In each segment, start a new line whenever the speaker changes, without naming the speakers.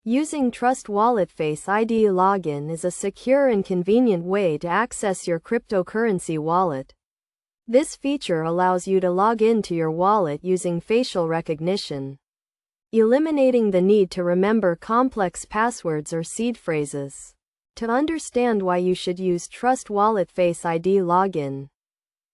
Using Trust Wallet Face ID Login is a secure and convenient way to access your cryptocurrency wallet. This feature allows you to log into your wallet using facial recognition, eliminating the need to remember complex passwords or seed phrases. To understand why you should use Trust Wallet Face ID Login,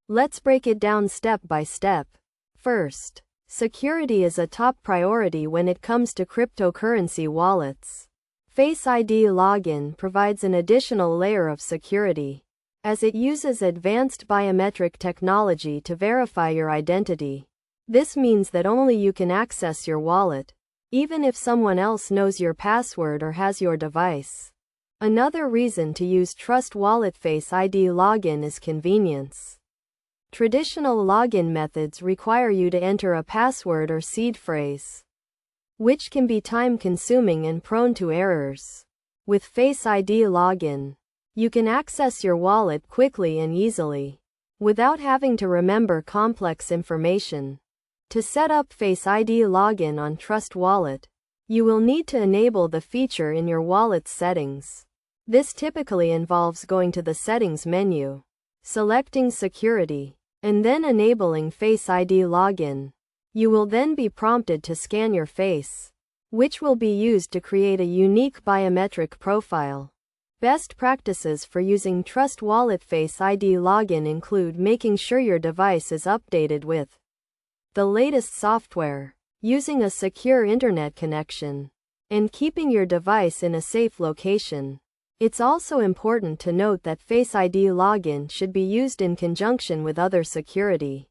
let's break it down step by step. First, security is a top priority when it comes to cryptocurrency wallets. Face ID Login provides an additional layer of security, as it uses advanced biometric technology to verify your identity. This means that only you can access your wallet, even if someone else knows your password or has your device. Another reason to use Trust Wallet Face ID Login is convenience. Traditional login methods require you to enter a password or seed phrase, which can be time-consuming and prone to errors. With Face ID Login, you can access your wallet quickly and easily, without having to remember complex information. To set up Face ID Login on Trust Wallet, you will need to enable the feature in your wallet's settings. This typically involves going to the Settings menu, selecting Security, and then enabling Face ID Login. You will then be prompted to scan your face, which will be used to create a unique biometric profile. Best practices for using Trust Wallet Face ID Login include making sure your device is updated with the latest software, using a secure internet connection, and keeping your device in a safe location. It's also important to note that Face ID Login should be used in conjunction with other security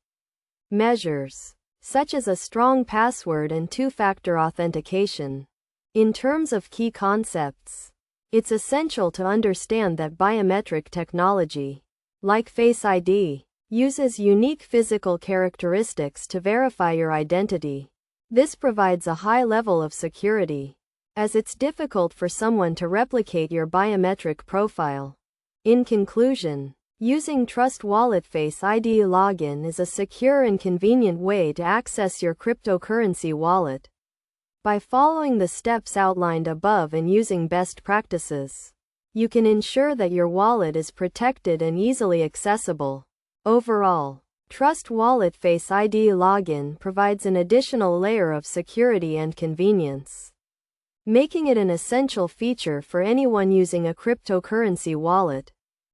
measures, such as a strong password and two-factor authentication. In terms of key concepts, it's essential to understand that biometric technology, like Face ID, uses unique physical characteristics to verify your identity. This provides a high level of security, as it's difficult for someone to replicate your biometric profile. In conclusion, using Trust Wallet Face ID Login is a secure and convenient way to access your cryptocurrency wallet. By following the steps outlined above and using best practices, you can ensure that your wallet is protected and easily accessible. Overall, Trust Wallet Face ID Login provides an additional layer of security and convenience, making it an essential feature for anyone using a cryptocurrency wallet.